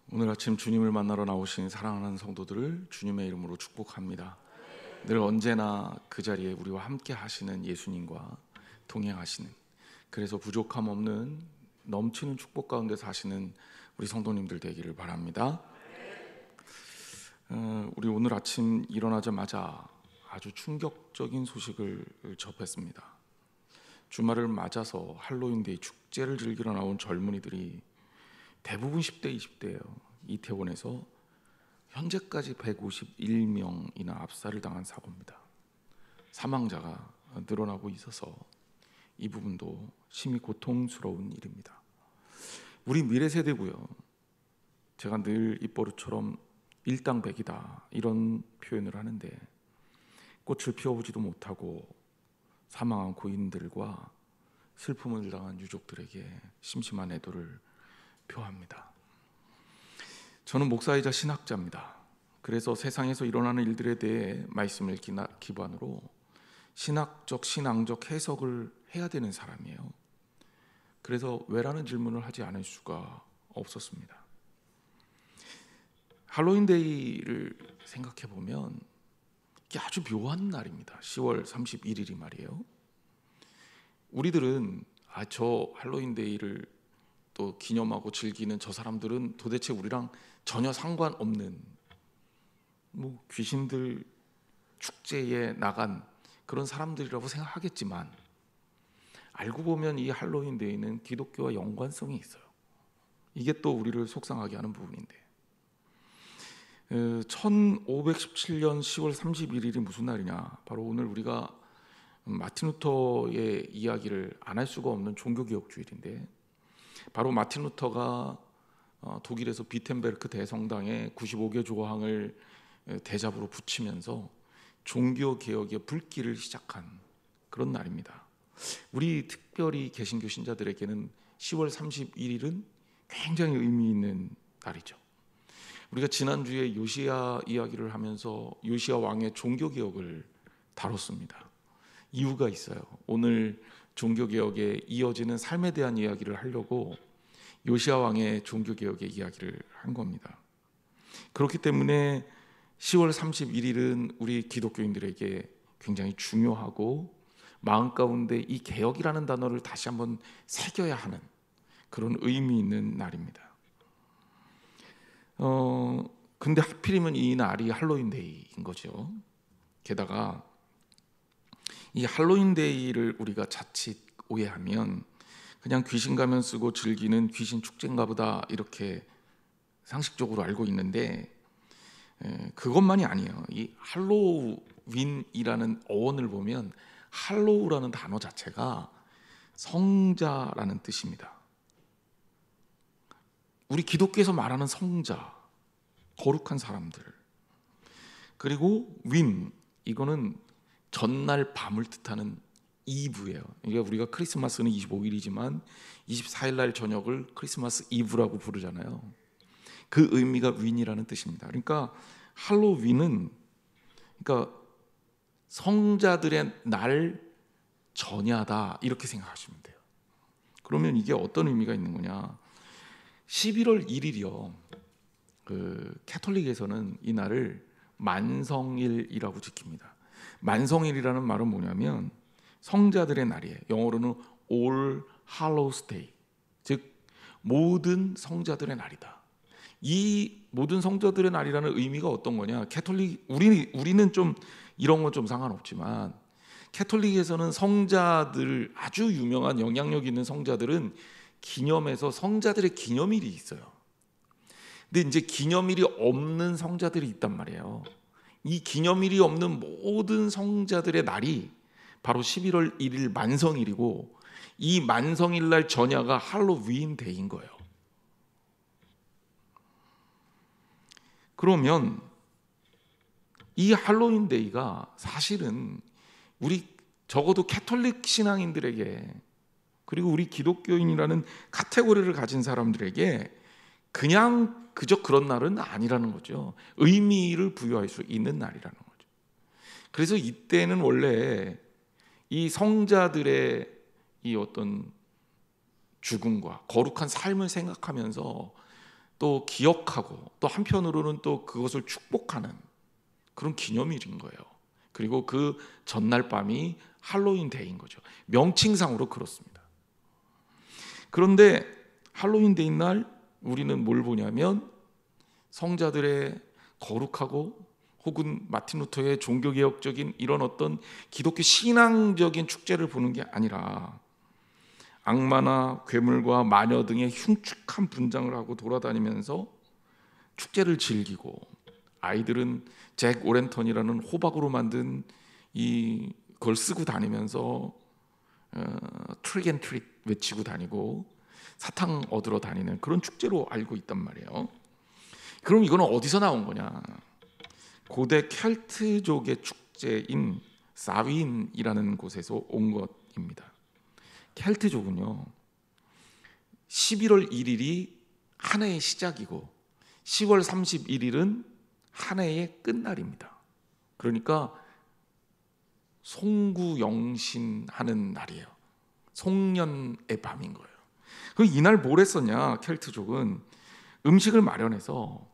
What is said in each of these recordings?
오늘 아침 주님을 만나러 나오신 사랑하는 성도들을 주님의 이름으로 축복합니다. 늘 언제나 그 자리에 우리와 함께 하시는 예수님과 동행하시는, 그래서 부족함 없는 넘치는 축복 가운데 사시는 우리 성도님들 되기를 바랍니다. 우리 오늘 아침 일어나자마자 아주 충격적인 소식을 접했습니다. 주말을 맞아서 할로윈데이 축제를 즐기러 나온 젊은이들이 대부분 10대, 20대예요. 이태원에서 현재까지 151명이나 압살을 당한 사고입니다. 사망자가 늘어나고 있어서 이 부분도 심히 고통스러운 일입니다. 우리 미래 세대고요. 제가 늘 입버릇처럼 일당백이다 이런 표현을 하는데, 꽃을 피워보지도 못하고 사망한 고인들과 슬픔을 당한 유족들에게 심심한 애도를 표합니다. 저는 목사이자 신학자입니다. 그래서 세상에서 일어나는 일들에 대해 말씀을 기반으로 신학적, 신앙적 해석을 해야 되는 사람이에요. 그래서 왜라는 질문을 하지 않을 수가 없었습니다. 할로윈데이를 생각해 보면 이게 아주 묘한 날입니다. 10월 31일이 말이에요. 우리들은 저 할로윈데이를 또 기념하고 즐기는 저 사람들은 도대체 우리랑 전혀 상관없는 귀신들 축제에 나간 그런 사람들이라고 생각하겠지만, 알고 보면 이 할로윈데이는 기독교와 연관성이 있어요. 이게 또 우리를 속상하게 하는 부분인데, 1517년 10월 31일이 무슨 날이냐? 바로 오늘 우리가 마틴 루터의 이야기를 안 할 수가 없는 종교개혁주일인데, 바로 마틴 루터가 독일에서 비텐베르크 대성당에 95개 조항을 대잡으로 붙이면서 종교개혁의 불길을 시작한 그런 날입니다. 우리 특별히 개신교 신자들에게는 10월 31일은 굉장히 의미 있는 날이죠. 우리가 지난주에 요시야 이야기를 하면서 요시야 왕의 종교개혁을 다뤘습니다. 이유가 있어요. 오늘 종교개혁에 이어지는 삶에 대한 이야기를 하려고 요시야 왕의 종교개혁의 이야기를 한 겁니다. 그렇기 때문에 10월 31일은 우리 기독교인들에게 굉장히 중요하고, 마음 가운데 이 개혁이라는 단어를 다시 한번 새겨야 하는 그런 의미 있는 날입니다. 근데 하필이면 이 날이 할로윈데이인 거죠. 게다가 이 할로윈데이를 우리가 자칫 오해하면 그냥 귀신 가면 쓰고 즐기는 귀신 축제인가 보다 이렇게 상식적으로 알고 있는데, 그것만이 아니에요. 이 할로윈이라는 어원을 보면 할로우라는 단어 자체가 성자라는 뜻입니다. 우리 기독교에서 말하는 성자, 거룩한 사람들. 그리고 윈, 이거는 전날 밤을 뜻하는 이브예요. 이게 우리가 크리스마스는 25일이지만 24일 날 저녁을 크리스마스 이브라고 부르잖아요. 그 의미가 윈이라는 뜻입니다. 그러니까 할로윈은 성자들의 날 전야다 이렇게 생각하시면 돼요. 그러면 이게 어떤 의미가 있는 거냐? 11월 1일이요. 캐톨릭에서는 이 날을 만성일이라고 지킵니다. 만성일이라는 말은 뭐냐면 성자들의 날이에요. 영어로는 All Hallows Day, 즉 모든 성자들의 날이다. 이 모든 성자들의 날이라는 의미가 어떤 거냐? 캐톨릭 우리는 좀 이런 건 좀 상관없지만, 캐톨릭에서는 성자들, 아주 유명한 영향력 있는 성자들은 기념해서 성자들의 기념일이 있어요. 근데 이제 기념일이 없는 성자들이 있단 말이에요. 이 기념일이 없는 모든 성자들의 날이 바로 11월 1일 만성일이고, 이 만성일 날 전야가 할로윈 데이인 거예요. 그러면 이 할로윈 데이가 사실은 우리 적어도 캐톨릭 신앙인들에게, 그리고 우리 기독교인이라는 카테고리를 가진 사람들에게 그냥 그저 그런 날은 아니라는 거죠. 의미를 부여할 수 있는 날이라는 거죠. 그래서 이때는 원래 이 성자들의 이 어떤 죽음과 거룩한 삶을 생각하면서 또 기억하고 또 한편으로는 또 그것을 축복하는 그런 기념일인 거예요. 그리고 그 전날 밤이 할로윈 데이인 거죠. 명칭상으로 그렇습니다. 그런데 할로윈 데이 날 우리는 뭘 보냐면 성자들의 거룩하고 혹은 마틴 루터의 종교개혁적인 이런 어떤 기독교 신앙적인 축제를 보는 게 아니라 악마나 괴물과 마녀 등의 흉측한 분장을 하고 돌아다니면서 축제를 즐기고, 아이들은 잭 오랜턴이라는 호박으로 만든 이걸 쓰고 다니면서 트릭 앤 트릿 외치고 다니고 사탕 얻으러 다니는 그런 축제로 알고 있단 말이에요. 그럼 이거는 어디서 나온 거냐? 고대 켈트족의 축제인 사윈이라는 곳에서 온 것입니다. 켈트족은요, 11월 1일이 한 해의 시작이고 10월 31일은 한 해의 끝날입니다. 그러니까 송구영신하는 날이에요. 송년의 밤인 거예요. 그럼 이날 뭘 했었냐? 켈트족은 음식을 마련해서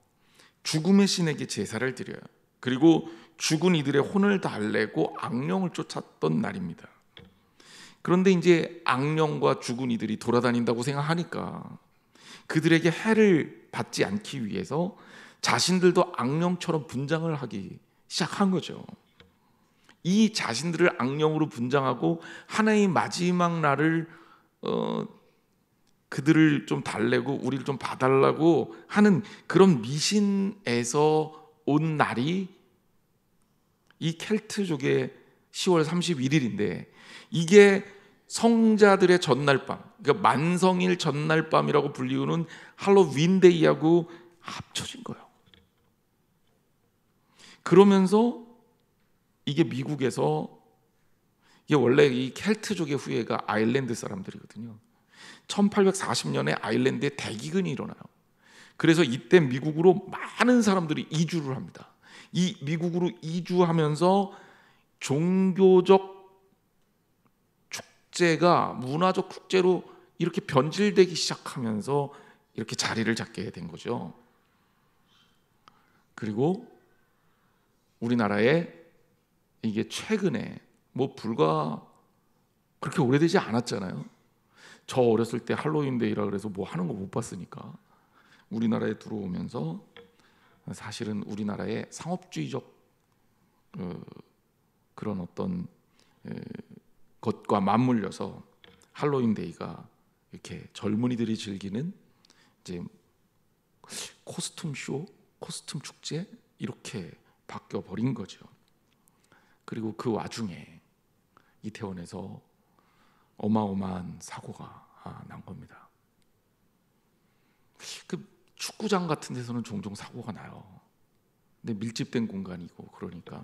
죽음의 신에게 제사를 드려요. 그리고 죽은 이들의 혼을 달래고 악령을 쫓았던 날입니다. 그런데 이제 악령과 죽은 이들이 돌아다닌다고 생각하니까 그들에게 해를 받지 않기 위해서 자신들도 악령처럼 분장을 하기 시작한 거죠. 이 자신들을 악령으로 분장하고 하나의 마지막 날을 그들을 좀 달래고 우리를 좀 봐달라고 하는 그런 미신에서 온 날이 이 켈트족의 10월 31일인데, 이게 성자들의 전날 밤, 그러니까 만성일 전날 밤이라고 불리우는 할로윈데이하고 합쳐진 거예요. 그러면서 이게 미국에서, 이게 원래 이 켈트족의 후예가 아일랜드 사람들이거든요. 1840년에 아일랜드에 대기근이 일어나요. 그래서 이때 미국으로 많은 사람들이 이주를 합니다. 이 미국으로 이주하면서 종교적 축제가 문화적 축제로 이렇게 변질되기 시작하면서 이렇게 자리를 잡게 된 거죠. 그리고 우리나라에 이게 최근에 불과 그렇게 오래되지 않았잖아요. 저 어렸을 때 할로윈데이라 그래서 뭐 하는 거 못 봤으니까 우리나라에 들어오면서 사실은 우리나라의 상업주의적 그런 어떤 것과 맞물려서 할로윈데이가 이렇게 젊은이들이 즐기는 이제 코스튬 쇼, 코스튬 축제 이렇게 바뀌어 버린 거죠. 그리고 그 와중에 이태원에서 어마어마한 사고가 난 겁니다. 그 축구장 같은 데서는 종종 사고가 나요. 근데 밀집된 공간이고 그러니까.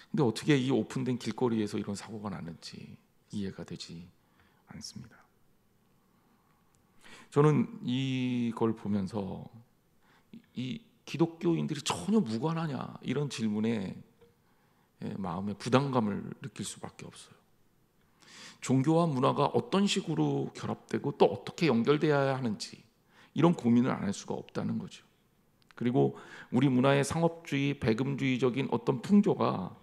근데 어떻게 이 오픈된 길거리에서 이런 사고가 났는지 이해가 되지 않습니다. 저는 이걸 보면서 이 기독교인들이 전혀 무관하냐 이런 질문에 마음에 부담감을 느낄 수밖에 없어요. 종교와 문화가 어떤 식으로 결합되고 또 어떻게 연결되어야 하는지 이런 고민을 안 할 수가 없다는 거죠. 그리고 우리 문화의 상업주의, 배금주의적인 어떤 풍조가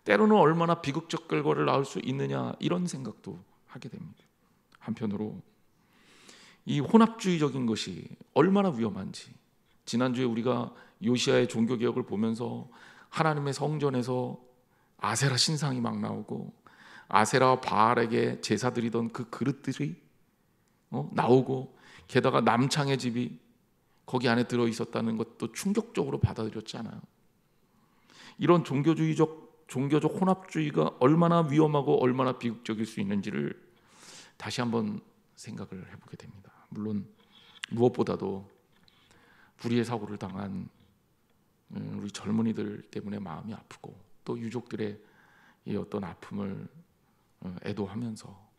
때로는 얼마나 비극적 결과를 낳을 수 있느냐 이런 생각도 하게 됩니다. 한편으로 이 혼합주의적인 것이 얼마나 위험한지, 지난주에 우리가 요시야의 종교개혁을 보면서 하나님의 성전에서 아세라 신상이 막 나오고 아세라와 바알에게 제사 드리던 그 그릇들이 나오고, 게다가 남창의 집이 거기 안에 들어있었다는 것도 충격적으로 받아들였잖아요. 이런 종교적 혼합주의가 얼마나 위험하고 얼마나 비극적일 수 있는지를 다시 한번 생각을 해보게 됩니다. 물론 무엇보다도 불의의 사고를 당한 우리 젊은이들 때문에 마음이 아프고 또 유족들의 이 어떤 아픔을 애도하면서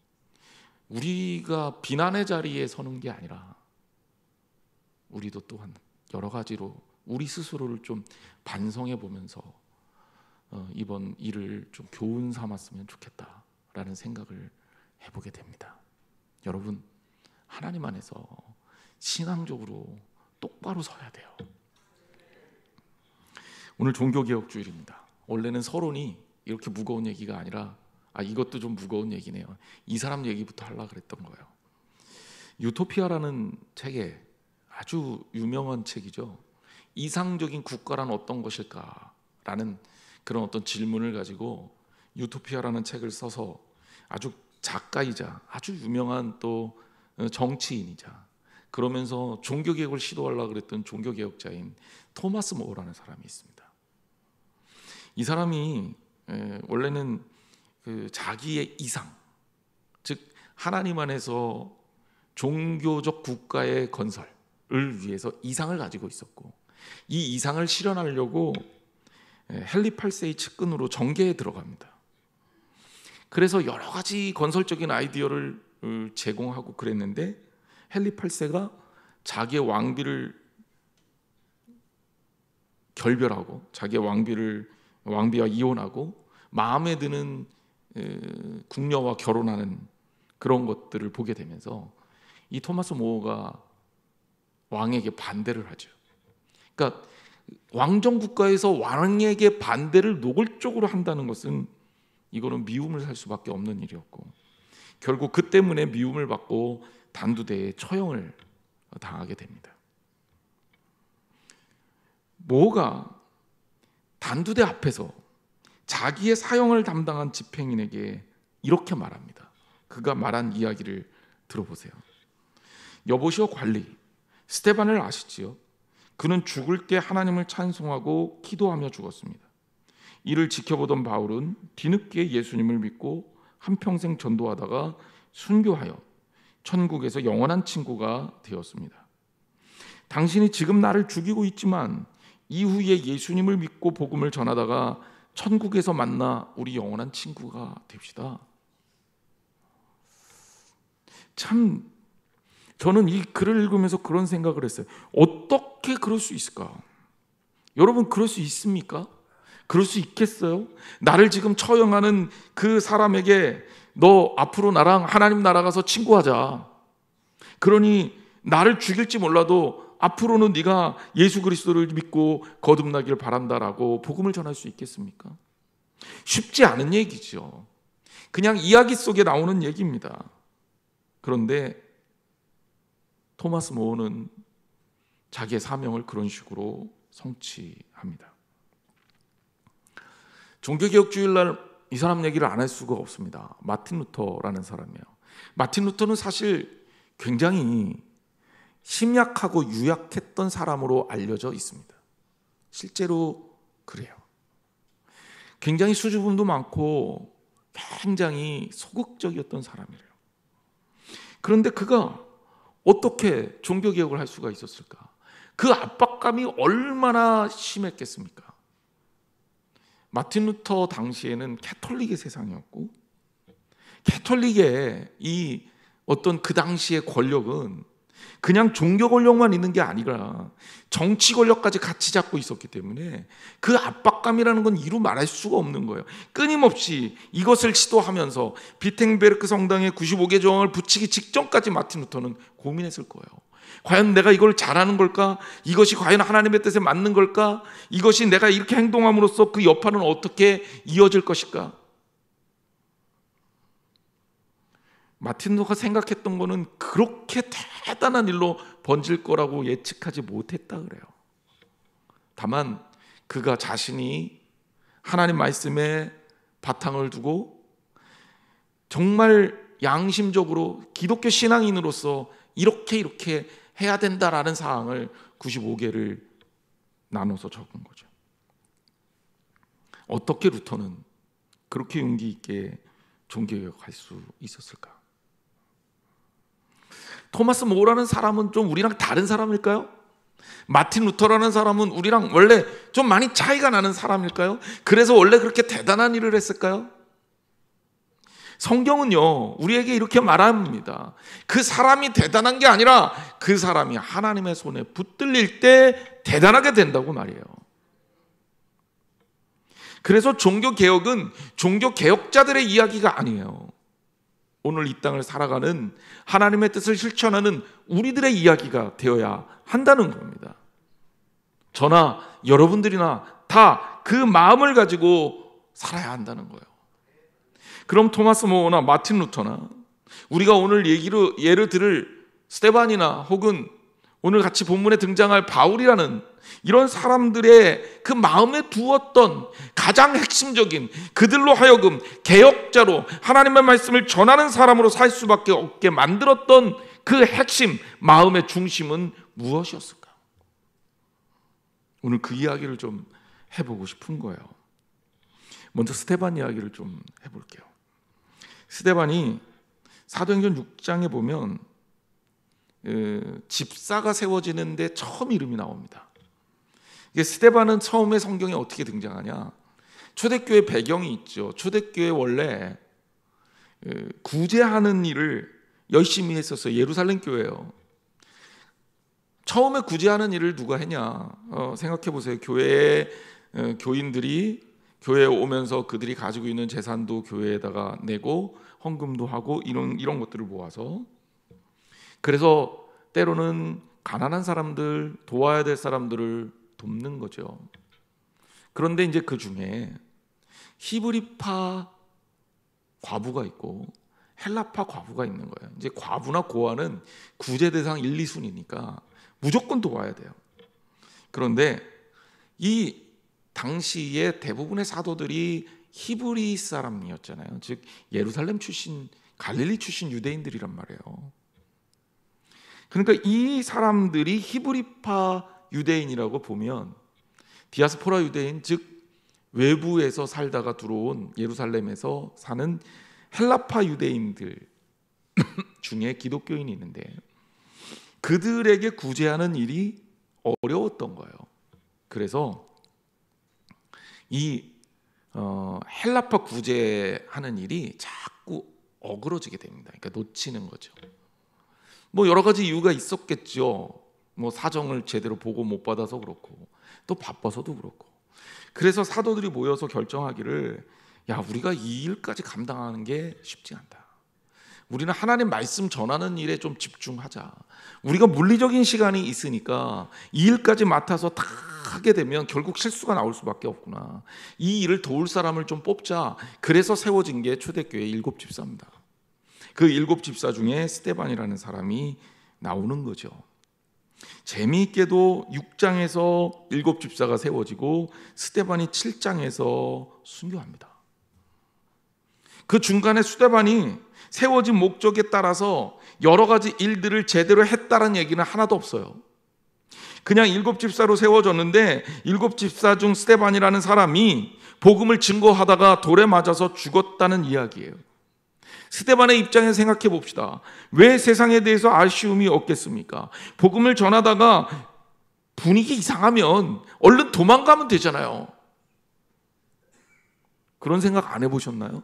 우리가 비난의 자리에 서는 게 아니라 우리도 또한 여러 가지로 우리 스스로를 좀 반성해 보면서 이번 일을 좀 교훈 삼았으면 좋겠다라는 생각을 해보게 됩니다. 여러분, 하나님 안에서 신앙적으로 똑바로 서야 돼요. 오늘 종교개혁주일입니다. 원래는 서론이 이렇게 무거운 얘기가 아니라 이것도 좀 무거운 얘기네요. 이 사람 얘기부터 하려고 그랬던 거예요. 유토피아라는 책에 아주 유명한 책이죠. 이상적인 국가란 어떤 것일까라는 그런 어떤 질문을 가지고 유토피아라는 책을 써서 아주 작가이자 아주 유명한 또 정치인이자 그러면서 종교개혁을 시도하려고 그랬던 종교개혁자인 토마스 모어라는 사람이 있습니다. 이 사람이 원래는 자기의 이상, 즉 하나님 안에서 종교적 국가의 건설을 위해서 이상을 가지고 있었고, 이 이상을 실현하려고 헨리 8세의 측근으로 정계에 들어갑니다. 그래서 여러 가지 건설적인 아이디어를 제공하고 그랬는데, 헨리 8세가 자기의 왕비를 결별하고 자기의 왕비와 이혼하고 마음에 드는 궁녀와 결혼하는 그런 것들을 보게 되면서 이 토마스 모어가 왕에게 반대를 하죠. 그러니까 왕정 국가에서 왕에게 반대를 노골적으로 한다는 것은 이거는 미움을 살 수밖에 없는 일이었고, 결국 그 때문에 미움을 받고 단두대에 처형을 당하게 됩니다. 모어가 단두대 앞에서 자기의 사형을 담당한 집행인에게 이렇게 말합니다. 그가 말한 이야기를 들어보세요. 여보시오 관리, 스테반을 아시지요? 그는 죽을 때 하나님을 찬송하고 기도하며 죽었습니다. 이를 지켜보던 바울은 뒤늦게 예수님을 믿고 한평생 전도하다가 순교하여 천국에서 영원한 친구가 되었습니다. 당신이 지금 나를 죽이고 있지만 이후에 예수님을 믿고 복음을 전하다가 천국에서 만나 우리 영원한 친구가 됩시다. 참, 저는 이 글을 읽으면서 그런 생각을 했어요. 어떻게 그럴 수 있을까? 여러분, 그럴 수 있습니까? 그럴 수 있겠어요? 나를 지금 처형하는 그 사람에게 너 앞으로 나랑 하나님 나라 가서 친구하자. 그러니 나를 죽일지 몰라도 앞으로는 네가 예수 그리스도를 믿고 거듭나기를 바란다라고 복음을 전할 수 있겠습니까? 쉽지 않은 얘기죠. 그냥 이야기 속에 나오는 얘기입니다. 그런데 토마스 모어는 자기의 사명을 그런 식으로 성취합니다. 종교개혁주일날 이 사람 얘기를 안 할 수가 없습니다. 마틴 루터라는 사람이에요. 마틴 루터는 사실 굉장히 심약하고 유약했던 사람으로 알려져 있습니다. 실제로 그래요. 굉장히 수줍음도 많고 굉장히 소극적이었던 사람이에요. 그런데 그가 어떻게 종교개혁을 할 수가 있었을까? 그 압박감이 얼마나 심했겠습니까? 마틴 루터 당시에는 캐톨릭의 세상이었고, 캐톨릭의 이 어떤 그 당시의 권력은 그냥 종교 권력만 있는 게 아니라 정치 권력까지 같이 잡고 있었기 때문에 그 압박감이라는 건 이루 말할 수가 없는 거예요. 끊임없이 이것을 시도하면서 비텐베르크 성당에 95개 조항을 붙이기 직전까지 마틴 루터는 고민했을 거예요. 과연 내가 이걸 잘하는 걸까? 이것이 과연 하나님의 뜻에 맞는 걸까? 이것이 내가 이렇게 행동함으로써 그 여파는 어떻게 이어질 것일까? 마틴 루터가 생각했던 거는 그렇게 대단한 일로 번질 거라고 예측하지 못했다 그래요. 다만 그가 자신이 하나님 말씀에 바탕을 두고 정말 양심적으로 기독교 신앙인으로서 이렇게 해야 된다라는 사항을 95개를 나눠서 적은 거죠. 어떻게 루터는 그렇게 용기 있게 종교개혁할 수 있었을까? 토마스 모어라는 사람은 좀 우리랑 다른 사람일까요? 마틴 루터라는 사람은 우리랑 원래 좀 많이 차이가 나는 사람일까요? 그래서 원래 그렇게 대단한 일을 했을까요? 성경은요, 우리에게 이렇게 말합니다. 그 사람이 대단한 게 아니라 그 사람이 하나님의 손에 붙들릴 때 대단하게 된다고 말이에요. 그래서 종교개혁은 종교개혁자들의 이야기가 아니에요. 오늘 이 땅을 살아가는 하나님의 뜻을 실천하는 우리들의 이야기가 되어야 한다는 겁니다. 저나 여러분들이나 다 그 마음을 가지고 살아야 한다는 거예요. 그럼 토마스 모어나 마틴 루터나 우리가 오늘 예를 들을 스데반이나 혹은 오늘 같이 본문에 등장할 바울이라는 이런 사람들의 그 마음에 두었던 가장 핵심적인, 그들로 하여금 개혁자로 하나님의 말씀을 전하는 사람으로 살 수밖에 없게 만들었던 그 핵심, 마음의 중심은 무엇이었을까? 오늘 그 이야기를 좀 해보고 싶은 거예요. 먼저 스데반 이야기를 좀 해볼게요. 스데반이 사도행전 6장에 보면 집사가 세워지는데 처음 이름이 나옵니다. 이게 스데반은 처음에 성경에 어떻게 등장하냐? 초대교회 배경이 있죠. 초대교회 원래 구제하는 일을 열심히 했었어요. 예루살렘 교회예요. 처음에 구제하는 일을 누가 했냐? 생각해 보세요. 교회에 교인들이 교회에 오면서 그들이 가지고 있는 재산도 교회에다가 내고 헌금도 하고 이런 것들을 모아서, 그래서 때로는 가난한 사람들, 도와야 될 사람들을 돕는 거죠. 그런데 이제 그 중에 히브리파 과부가 있고 헬라파 과부가 있는 거예요. 이제 과부나 고아는 구제 대상 1, 2순위니까 무조건 도와야 돼요. 그런데 이 당시에 대부분의 사도들이 히브리 사람이었잖아요. 즉 예루살렘 출신, 갈릴리 출신 유대인들이란 말이에요. 그러니까 이 사람들이 히브리파 유대인이라고 보면 디아스포라 유대인, 즉 외부에서 살다가 들어온 예루살렘에서 사는 헬라파 유대인들 중에 기독교인이 있는데 그들에게 구제하는 일이 어려웠던 거예요. 그래서 이 헬라파 구제하는 일이 자꾸 어그러지게 됩니다. 그러니까 놓치는 거죠. 뭐 여러 가지 이유가 있었겠죠. 뭐 사정을 제대로 보고 못 받아서 그렇고 또 바빠서도 그렇고. 그래서 사도들이 모여서 결정하기를, 야, 우리가 이 일까지 감당하는 게 쉽지 않다. 우리는 하나님 말씀 전하는 일에 좀 집중하자. 우리가 물리적인 시간이 있으니까 이 일까지 맡아서 다 하게 되면 결국 실수가 나올 수밖에 없구나. 이 일을 도울 사람을 좀 뽑자. 그래서 세워진 게 초대교회 7집사입니다. 그 7집사 중에 스데반이라는 사람이 나오는 거죠. 재미있게도 6장에서 7집사가 세워지고 스데반이 7장에서 순교합니다. 그 중간에 스데반이 세워진 목적에 따라서 여러 가지 일들을 제대로 했다는 얘기는 하나도 없어요. 그냥 7집사로 세워졌는데 7집사 중 스데반이라는 사람이 복음을 증거하다가 돌에 맞아서 죽었다는 이야기예요. 스데반의 입장에 생각해 봅시다. 왜 세상에 대해서 아쉬움이 없겠습니까? 복음을 전하다가 분위기 이상하면 얼른 도망가면 되잖아요. 그런 생각 안 해보셨나요?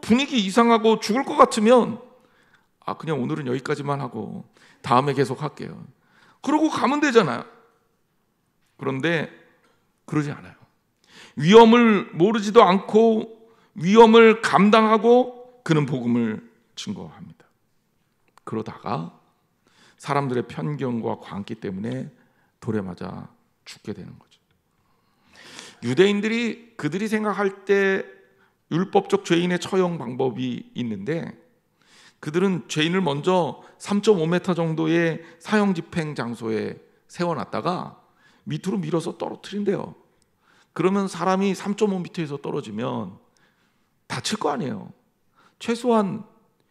분위기 이상하고 죽을 것 같으면 그냥 오늘은 여기까지만 하고 다음에 계속 할게요. 그러고 가면 되잖아요. 그런데 그러지 않아요. 위험을 모르지도 않고 위험을 감당하고 그는 복음을 증거합니다. 그러다가 사람들의 편견과 광기 때문에 돌에 맞아 죽게 되는 거죠. 유대인들이 그들이 생각할 때 율법적 죄인의 처형 방법이 있는데 그들은 죄인을 먼저 3.5m 정도의 사형 집행 장소에 세워놨다가 밑으로 밀어서 떨어뜨린대요. 그러면 사람이 3.5m에서 떨어지면 다칠 거 아니에요. 최소한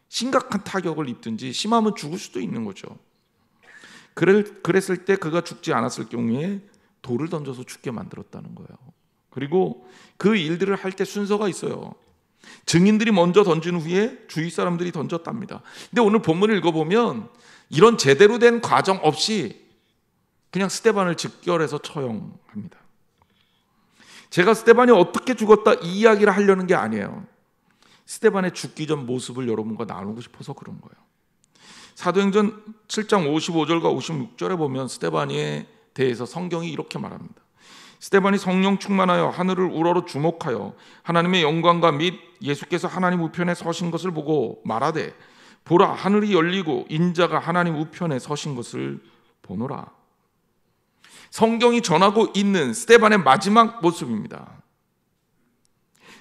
심각한 타격을 입든지 심하면 죽을 수도 있는 거죠. 그랬을 때 그가 죽지 않았을 경우에 돌을 던져서 죽게 만들었다는 거예요. 그리고 그 일들을 할 때 순서가 있어요. 증인들이 먼저 던진 후에 주위 사람들이 던졌답니다. 근데 오늘 본문을 읽어보면 이런 제대로 된 과정 없이 그냥 스데반을 즉결해서 처형합니다. 제가 스데반이 어떻게 죽었다 이 이야기를 하려는 게 아니에요. 스데반의 죽기 전 모습을 여러분과 나누고 싶어서 그런 거예요. 사도행전 7장 55절과 56절에 보면 스데반에 대해서 성경이 이렇게 말합니다. 스데반이 성령 충만하여 하늘을 우러러 주목하여 하나님의 영광과 및 예수께서 하나님 우편에 서신 것을 보고 말하되 보라 하늘이 열리고 인자가 하나님 우편에 서신 것을 보노라. 성경이 전하고 있는 스데반의 마지막 모습입니다.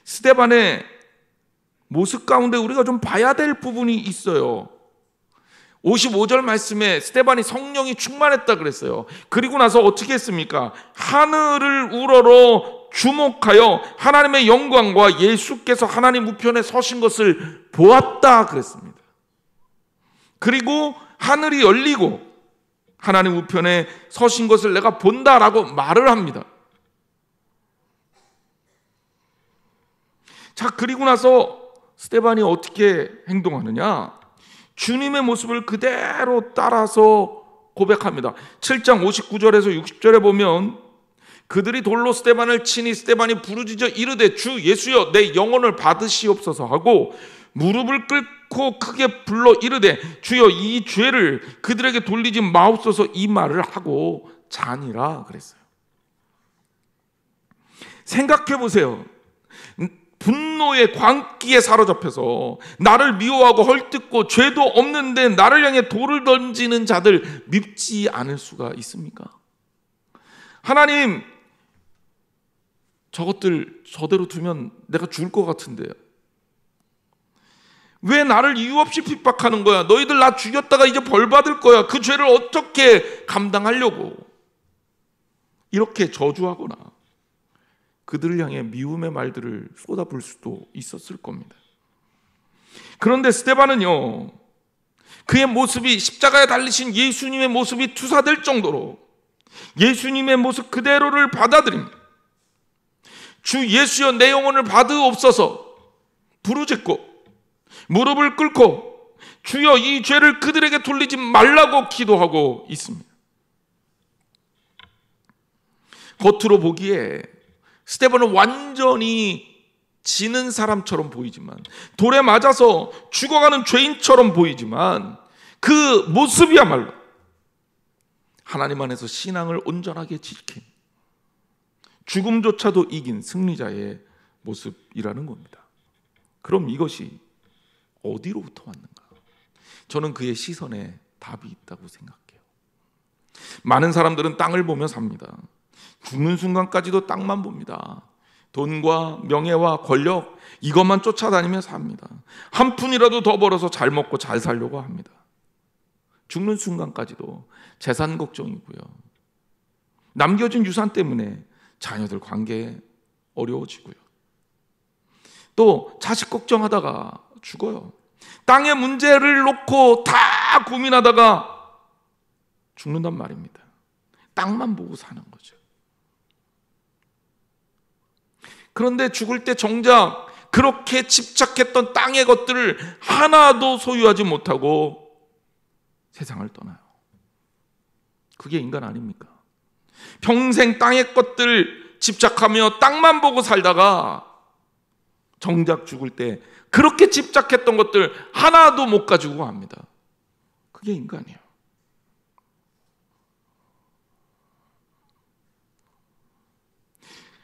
스데반의 모습 가운데 우리가 좀 봐야 될 부분이 있어요. 55절 말씀에 스데반이 성령이 충만했다 그랬어요. 그리고 나서 어떻게 했습니까? 하늘을 우러러 주목하여 하나님의 영광과 예수께서 하나님 우편에 서신 것을 보았다 그랬습니다. 그리고 하늘이 열리고 하나님 우편에 서신 것을 내가 본다라고 말을 합니다. 자, 그리고 나서 스데반이 어떻게 행동하느냐? 주님의 모습을 그대로 따라서 고백합니다. 7장 59절에서 60절에 보면 그들이 돌로 스데반을 치니 스데반이 부르짖어 이르되 주 예수여 내 영혼을 받으시옵소서 하고 무릎을 꿇고 크게 불러 이르되 주여 이 죄를 그들에게 돌리지 마옵소서 이 말을 하고 자니라 그랬어요. 생각해 보세요. 분노의 광기에 사로잡혀서 나를 미워하고 헐뜯고 죄도 없는데 나를 향해 돌을 던지는 자들 밉지 않을 수가 있습니까? 하나님, 저것들 저대로 두면 내가 죽을 것 같은데요. 왜 나를 이유 없이 핍박하는 거야? 너희들 나 죽였다가 이제 벌 받을 거야. 그 죄를 어떻게 감당하려고? 이렇게 저주하거나 그들을 향해 미움의 말들을 쏟아부을 수도 있었을 겁니다. 그런데 스데반은요, 그의 모습이 십자가에 달리신 예수님의 모습이 투사될 정도로 예수님의 모습 그대로를 받아들입니다. 주 예수여 내 영혼을 받으옵소서 부르짖고 무릎을 꿇고 주여 이 죄를 그들에게 돌리지 말라고 기도하고 있습니다. 겉으로 보기에 스데반은 완전히 지는 사람처럼 보이지만, 돌에 맞아서 죽어가는 죄인처럼 보이지만 그 모습이야말로 하나님 안에서 신앙을 온전하게 지킨, 죽음조차도 이긴 승리자의 모습이라는 겁니다. 그럼 이것이 어디로부터 왔는가? 저는 그의 시선에 답이 있다고 생각해요. 많은 사람들은 땅을 보며 삽니다. 죽는 순간까지도 땅만 봅니다. 돈과 명예와 권력 이것만 쫓아다니며 삽니다. 한 푼이라도 더 벌어서 잘 먹고 잘 살려고 합니다. 죽는 순간까지도 재산 걱정이고요. 남겨진 유산 때문에 자녀들 관계에 어려워지고요. 또 자식 걱정하다가 죽어요. 땅의 문제를 놓고 다 고민하다가 죽는단 말입니다. 땅만 보고 사는 거죠. 그런데 죽을 때 정작 그렇게 집착했던 땅의 것들을 하나도 소유하지 못하고 세상을 떠나요. 그게 인간 아닙니까? 평생 땅의 것들 집착하며 땅만 보고 살다가 정작 죽을 때 그렇게 집착했던 것들 하나도 못 가지고 갑니다. 그게 인간이에요.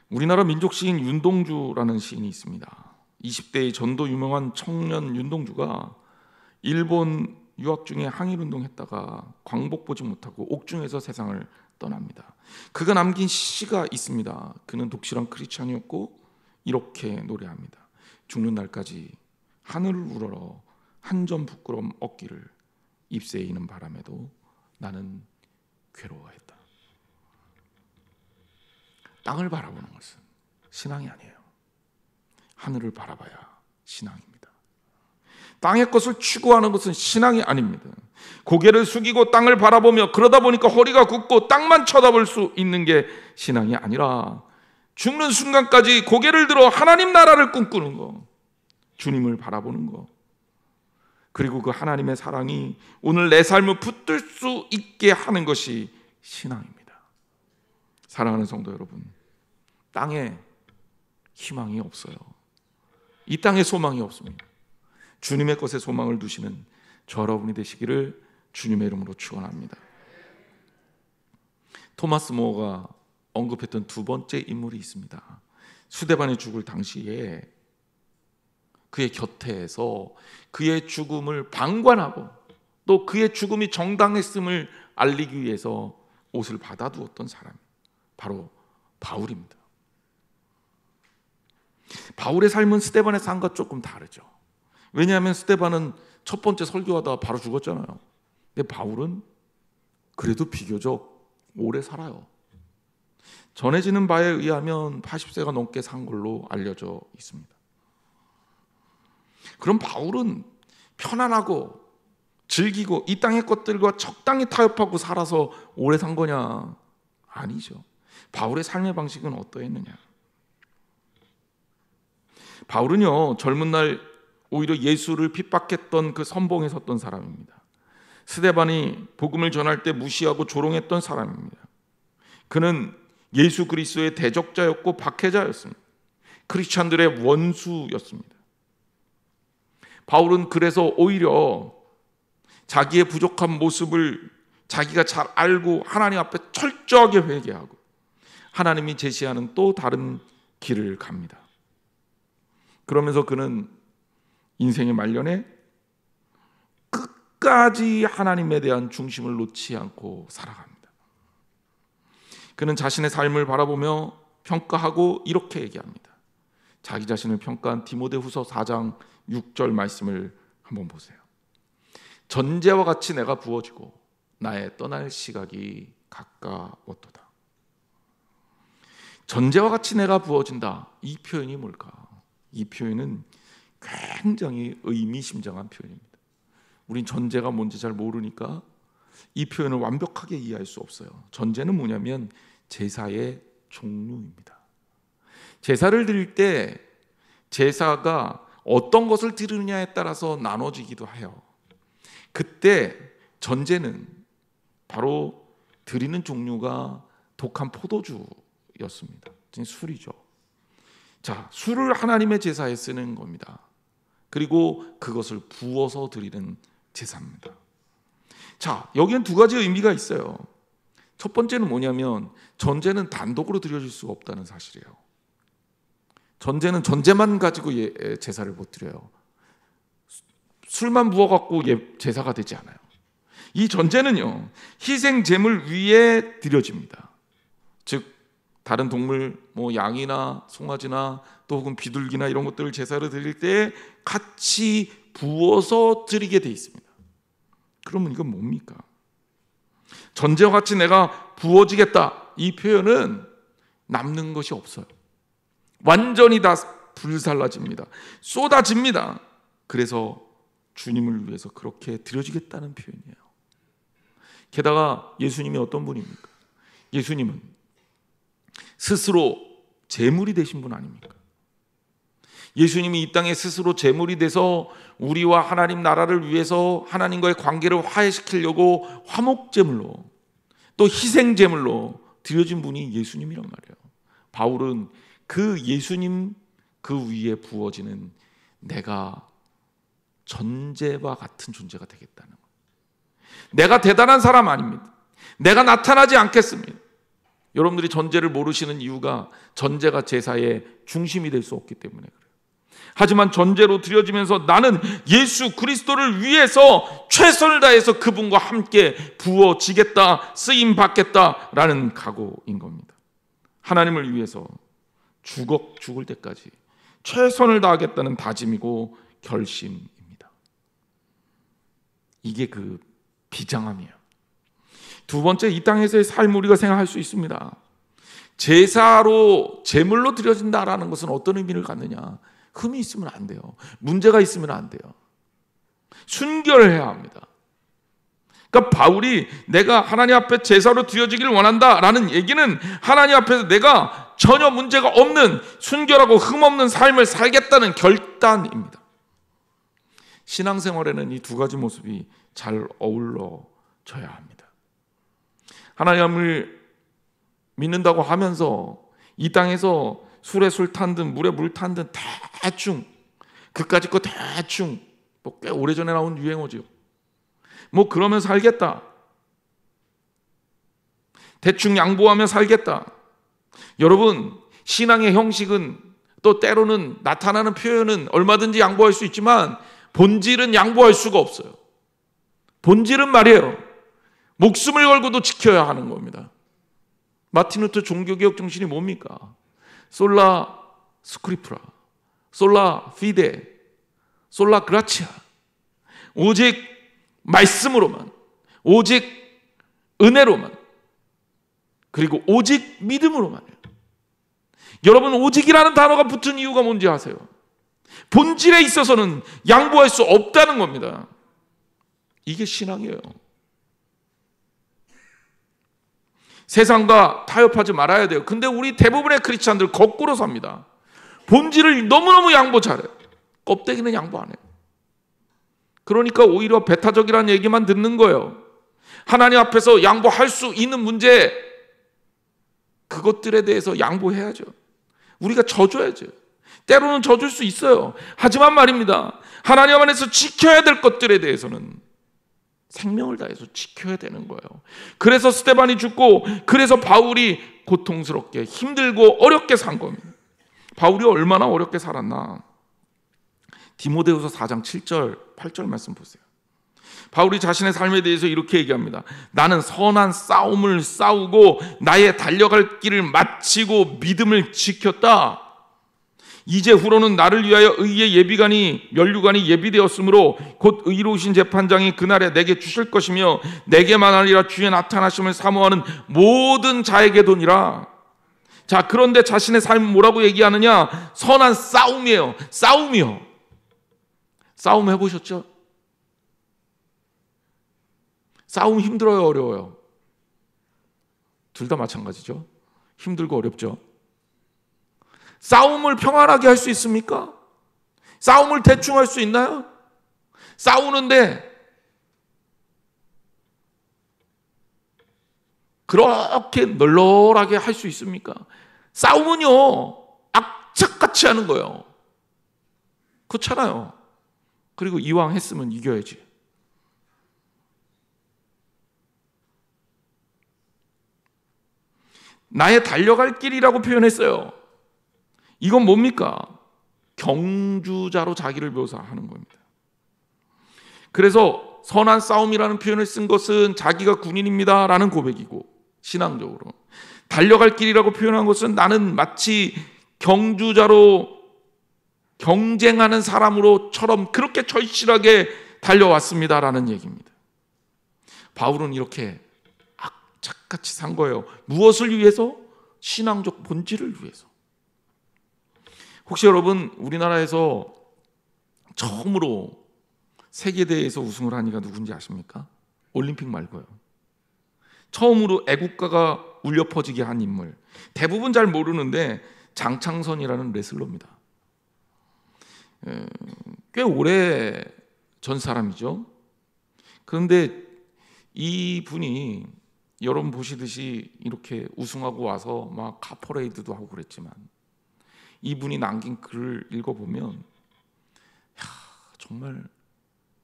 우리나라 민족 시인 윤동주라는 시인이 있습니다. 20대의 전도 유명한 청년 윤동주가 일본 유학 중에 항일운동했다가 광복 보지 못하고 옥중에서 세상을 떠납니다. 그가 남긴 시가 있습니다. 그는 독실한 크리스찬이었고 이렇게 노래합니다. 죽는 날까지 하늘을 우러러 한 점 부끄러움 없기를 잎새에 이는 바람에도 나는 괴로워했다. 땅을 바라보는 것은 신앙이 아니에요. 하늘을 바라봐야 신앙입니다. 땅의 것을 추구하는 것은 신앙이 아닙니다. 고개를 숙이고 땅을 바라보며 그러다 보니까 허리가 굽고 땅만 쳐다볼 수 있는 게 신앙이 아니라 죽는 순간까지 고개를 들어 하나님 나라를 꿈꾸는 거, 주님을 바라보는 거, 그리고 그 하나님의 사랑이 오늘 내 삶을 붙들 수 있게 하는 것이 신앙입니다. 사랑하는 성도 여러분, 땅에 희망이 없어요. 이 땅에 소망이 없습니다. 주님의 것에 소망을 두시는 저 여러분이 되시기를 주님의 이름으로 축원합니다. 토마스 모어가 언급했던 두 번째 인물이 있습니다. 스데반이 죽을 당시에 그의 곁에서 그의 죽음을 방관하고 또 그의 죽음이 정당했음을 알리기 위해서 옷을 받아두었던 사람이 바로 바울입니다. 바울의 삶은 스데반의 삶과 조금 다르죠. 왜냐하면 스데반은 첫 번째 설교하다가 바로 죽었잖아요. 근데 바울은 그래도 비교적 오래 살아요. 전해지는 바에 의하면 80세가 넘게 산 걸로 알려져 있습니다. 그럼 바울은 편안하고 즐기고 이 땅의 것들과 적당히 타협하고 살아서 오래 산 거냐? 아니죠. 바울의 삶의 방식은 어떠했느냐? 바울은요, 젊은 날 오히려 예수를 핍박했던 그 선봉에 섰던 사람입니다. 스데반이 복음을 전할 때 무시하고 조롱했던 사람입니다. 그는 예수 그리스도의 대적자였고 박해자였습니다. 크리스찬들의 원수였습니다. 바울은 그래서 오히려 자기의 부족한 모습을 자기가 잘 알고 하나님 앞에 철저하게 회개하고 하나님이 제시하는 또 다른 길을 갑니다. 그러면서 그는 인생의 말년에 끝까지 하나님에 대한 중심을 놓지 않고 살아갑니다. 그는 자신의 삶을 바라보며 평가하고 이렇게 얘기합니다. 자기 자신을 평가한 디모데후서 4장 6절 말씀을 한번 보세요. 전제와 같이 내가 부어지고 나의 떠날 시각이 가까웠도다. 전제와 같이 내가 부어진다. 이 표현이 뭘까? 이 표현은 굉장히 의미심장한 표현입니다. 우린 전제가 뭔지 잘 모르니까 이 표현을 완벽하게 이해할 수 없어요. 전제는 뭐냐면 제사의 종류입니다. 제사를 드릴 때 제사가 어떤 것을 드리느냐에 따라서 나눠지기도 해요. 그때 전제는 바로 드리는 종류가 독한 포도주였습니다. 술이죠. 자, 술을 하나님의 제사에 쓰는 겁니다. 그리고 그것을 부어서 드리는 제사입니다. 자, 여기엔 두 가지 의미가 있어요. 첫 번째는 뭐냐면 전제는 단독으로 드려질 수가 없다는 사실이에요. 전제는 전제만 가지고 제사를 못 드려요. 술만 부어갖고 제사가 되지 않아요. 이 전제는요, 희생 제물 위에 드려집니다. 즉 다른 동물, 양이나 송아지나 또 혹은 비둘기나 이런 것들을 제사를 드릴 때 같이 부어서 드리게 돼 있습니다. 그러면 이건 뭡니까? 전제와 같이 내가 부어지겠다. 이 표현은 남는 것이 없어요. 완전히 다 불살라집니다. 쏟아집니다. 그래서 주님을 위해서 그렇게 드려지겠다는 표현이에요. 게다가 예수님이 어떤 분입니까? 예수님은 스스로 제물이 되신 분 아닙니까? 예수님이 이 땅에 스스로 제물이 돼서 우리와 하나님 나라를 위해서 하나님과의 관계를 화해시키려고 화목제물로 또 희생제물로 드려진 분이 예수님이란 말이에요. 바울은 그 예수님 그 위에 부어지는 내가 전제와 같은 존재가 되겠다는 거예요. 내가 대단한 사람 아닙니다. 내가 나타나지 않겠습니다. 여러분들이 전제를 모르시는 이유가 전제가 제사의 중심이 될 수 없기 때문에 그래요. 하지만 전제로 드려지면서 나는 예수 그리스도를 위해서 최선을 다해서 그분과 함께 부어지겠다, 쓰임 받겠다라는 각오인 겁니다. 하나님을 위해서 죽을 때까지 최선을 다하겠다는 다짐이고 결심입니다. 이게 그 비장함이에요. 두 번째, 이 땅에서의 삶을 우리가 생각할 수 있습니다. 제사로 제물로 드려진다라는 것은 어떤 의미를 갖느냐? 흠이 있으면 안 돼요. 문제가 있으면 안 돼요. 순결해야 합니다. 그러니까 바울이 내가 하나님 앞에 제사로 드려지기를 원한다라는 얘기는 하나님 앞에서 내가 전혀 문제가 없는 순결하고 흠없는 삶을 살겠다는 결단입니다. 신앙생활에는 이 두 가지 모습이 잘 어우러져야 합니다. 하나님을 믿는다고 하면서 이 땅에서 술에 술 탄 듯 물에 물 탄 듯 대충 그까짓 거 대충 꽤 오래전에 나온 유행어죠. 그러면 살겠다. 대충 양보하며 살겠다. 여러분, 신앙의 형식은 또 때로는 나타나는 표현은 얼마든지 양보할 수 있지만 본질은 양보할 수가 없어요. 본질은 말이에요, 목숨을 걸고도 지켜야 하는 겁니다. 마틴 루터 종교개혁 정신이 뭡니까? 솔라 스크리프라, 솔라 피데, 솔라 그라치아. 오직 말씀으로만, 오직 은혜로만, 그리고 오직 믿음으로만. 여러분, 오직이라는 단어가 붙은 이유가 뭔지 아세요? 본질에 있어서는 양보할 수 없다는 겁니다. 이게 신앙이에요. 세상과 타협하지 말아야 돼요. 근데 우리 대부분의 크리스찬들 거꾸로 삽니다. 본질을 너무너무 양보 잘해요. 껍데기는 양보 안 해요. 그러니까 오히려 배타적이라는 얘기만 듣는 거예요. 하나님 앞에서 양보할 수 있는 문제, 그것들에 대해서 양보해야죠. 우리가 져줘야죠. 때로는 져줄 수 있어요. 하지만 말입니다, 하나님 안에서 지켜야 될 것들에 대해서는 생명을 다해서 지켜야 되는 거예요. 그래서 스데반이 죽고, 그래서 바울이 고통스럽게 힘들고 어렵게 산 겁니다. 바울이 얼마나 어렵게 살았나. 디모데후서 4장 7절 8절 말씀 보세요. 바울이 자신의 삶에 대해서 이렇게 얘기합니다. 나는 선한 싸움을 싸우고 나의 달려갈 길을 마치고 믿음을 지켰다. 이제후로는 나를 위하여 의의 예비관이 면류관이 예비되었으므로 곧 의로우신 재판장이 그날에 내게 주실 것이며 내게만 아니라 주의 나타나심을 사모하는 모든 자에게 도니라. 자, 그런데 자신의 삶은 뭐라고 얘기하느냐? 선한 싸움이에요. 싸움이요. 싸움 해보셨죠? 싸움 힘들어요, 어려워요? 둘 다 마찬가지죠. 힘들고 어렵죠. 싸움을 평안하게 할 수 있습니까? 싸움을 대충 할 수 있나요? 싸우는데 그렇게 널널하게 할 수 있습니까? 싸움은요, 악착같이 하는 거예요. 그렇잖아요. 그리고 이왕 했으면 이겨야지. 나의 달려갈 길이라고 표현했어요. 이건 뭡니까? 경주자로 자기를 묘사하는 겁니다. 그래서 선한 싸움이라는 표현을 쓴 것은 자기가 군인입니다 라는 고백이고, 신앙적으로 달려갈 길이라고 표현한 것은 나는 마치 경주자로 경쟁하는 사람으로처럼 그렇게 절실하게 달려왔습니다 라는 얘기입니다. 바울은 이렇게 악착같이 산 거예요. 무엇을 위해서? 신앙적 본질을 위해서. 혹시 여러분, 우리나라에서 처음으로 세계대회에서 우승을 한 이가 누군지 아십니까? 올림픽 말고요. 처음으로 애국가가 울려 퍼지게 한 인물, 대부분 잘 모르는데 장창선이라는 레슬러입니다. 꽤 오래 전 사람이죠. 그런데 이 분이 여러분 보시듯이 이렇게 우승하고 와서 막 카퍼레이드도 하고 그랬지만, 이분이 남긴 글을 읽어보면 정말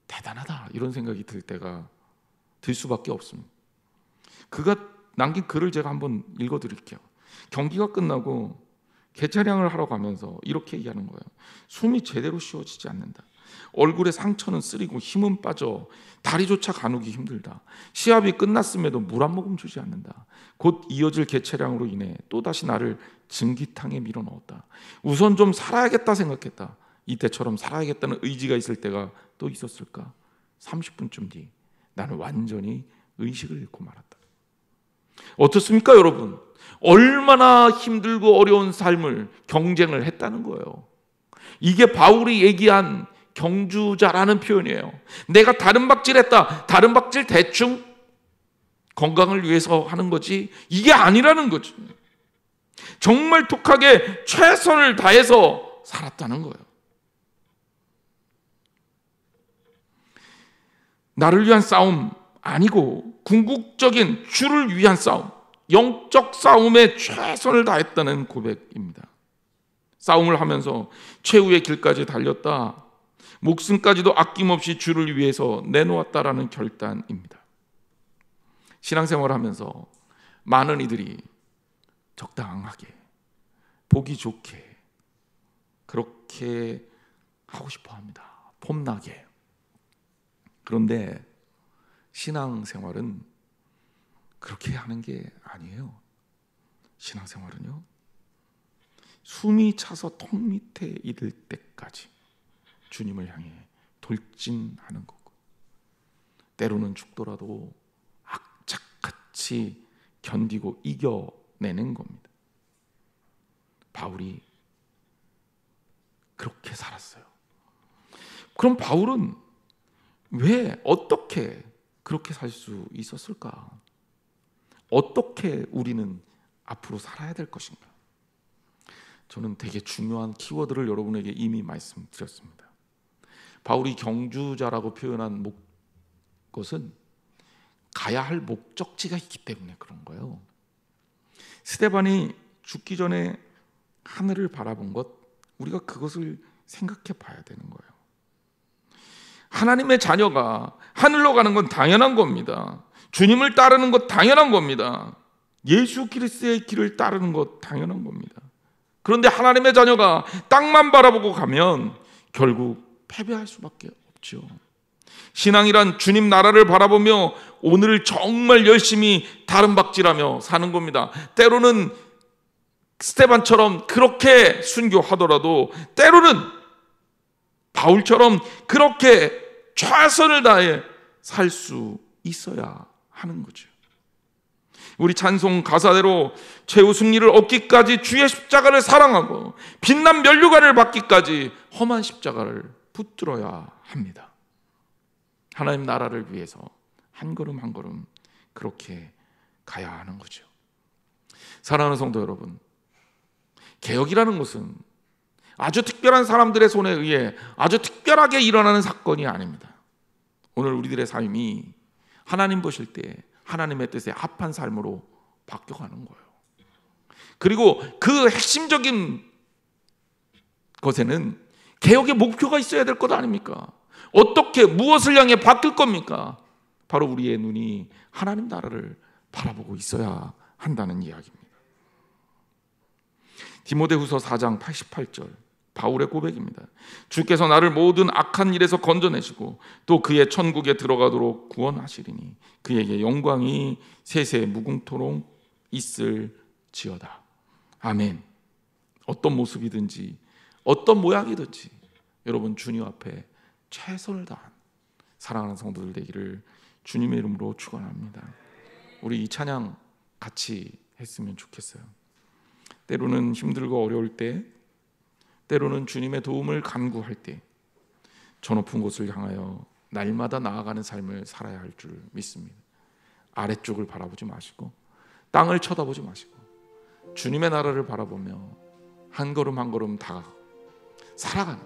대단하다 이런 생각이 들 수밖에 없습니다. 그가 남긴 글을 제가 한번 읽어드릴게요. 경기가 끝나고 개차량을 하러 가면서 이렇게 얘기하는 거예요. 숨이 제대로 쉬어지지 않는다. 얼굴에 상처는 쓰리고 힘은 빠져 다리조차 가누기 힘들다. 시합이 끝났음에도 물 한 모금 주지 않는다. 곧 이어질 개차량으로 인해 또다시 나를 증기탕에 밀어넣었다. 우선 좀 살아야겠다 생각했다. 이때처럼 살아야겠다는 의지가 있을 때가 또 있었을까? 30분쯤 뒤 나는 완전히 의식을 잃고 말았다. 어떻습니까, 여러분? 얼마나 힘들고 어려운 삶을 경쟁을 했다는 거예요. 이게 바울이 얘기한 경주자라는 표현이에요. 내가 다른 박질했다. 다른 박질 대충 건강을 위해서 하는 거지, 이게 아니라는 거죠. 정말 독하게 최선을 다해서 살았다는 거예요. 나를 위한 싸움 아니고 궁극적인 주를 위한 싸움, 영적 싸움에 최선을 다했다는 고백입니다. 싸움을 하면서 최후의 길까지 달렸다. 목숨까지도 아낌없이 주를 위해서 내놓았다라는 결단입니다. 신앙생활을 하면서 많은 이들이 적당하게, 보기 좋게 그렇게 하고 싶어 합니다. 폼나게. 그런데 신앙생활은 그렇게 하는 게 아니에요. 신앙생활은요, 숨이 차서 턱 밑에 이를 때까지 주님을 향해 돌진하는 거고, 때로는 죽더라도 악착같이 견디고 이겨내는 겁니다. 바울이 그렇게 살았어요. 그럼 바울은 왜, 어떻게 그렇게 살 수 있었을까? 어떻게 우리는 앞으로 살아야 될 것인가? 저는 되게 중요한 키워드를 여러분에게 이미 말씀드렸습니다. 바울이 경주자라고 표현한 것은 가야 할 목적지가 있기 때문에 그런 거예요. 스데반이 죽기 전에 하늘을 바라본 것, 우리가 그것을 생각해 봐야 되는 거예요. 하나님의 자녀가 하늘로 가는 건 당연한 겁니다. 주님을 따르는 것 당연한 겁니다. 예수 그리스도의 길을 따르는 것 당연한 겁니다. 그런데 하나님의 자녀가 땅만 바라보고 가면 결국 패배할 수밖에 없죠. 신앙이란 주님 나라를 바라보며 오늘 정말 열심히 다름박질하며 사는 겁니다. 때로는 스데반처럼 그렇게 순교하더라도 때로는 바울처럼 그렇게 최선을 다해 살 수 있어야 하는 거죠. 우리 찬송 가사대로 최후 승리를 얻기까지 주의 십자가를 사랑하고 빛난 면류관을 받기까지 험한 십자가를 붙들어야 합니다. 하나님 나라를 위해서 한 걸음 한 걸음 그렇게 가야 하는 거죠. 사랑하는 성도 여러분, 개혁이라는 것은 아주 특별한 사람들의 손에 의해 아주 특별하게 일어나는 사건이 아닙니다. 오늘 우리들의 삶이 하나님 보실 때 하나님의 뜻에 합한 삶으로 바뀌어가는 거예요. 그리고 그 핵심적인 것에는 개혁의 목표가 있어야 될 것 아닙니까? 어떻게, 무엇을 향해 바뀔 겁니까? 바로 우리의 눈이 하나님 나라를 바라보고 있어야 한다는 이야기입니다. 디모데후서 4장 88절, 바울의 고백입니다. 주께서 나를 모든 악한 일에서 건져내시고 또 그의 천국에 들어가도록 구원하시리니 그에게 영광이 세세 무궁토록 있을지어다. 아멘. 어떤 모습이든지 어떤 모양이든지 여러분 주님 앞에 최선을 다한 사랑하는 성도들 되기를 주님의 이름으로 축원합니다. 우리 이 찬양 같이 했으면 좋겠어요. 때로는 힘들고 어려울 때, 때로는 주님의 도움을 간구할 때 저 높은 곳을 향하여 날마다 나아가는 삶을 살아야 할 줄 믿습니다. 아래쪽을 바라보지 마시고 땅을 쳐다보지 마시고 주님의 나라를 바라보며 한 걸음 한 걸음 다 살아가는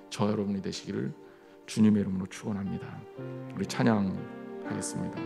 저 여러분이 되시기를 주님의 이름으로 축원합니다. 우리 찬양하겠습니다.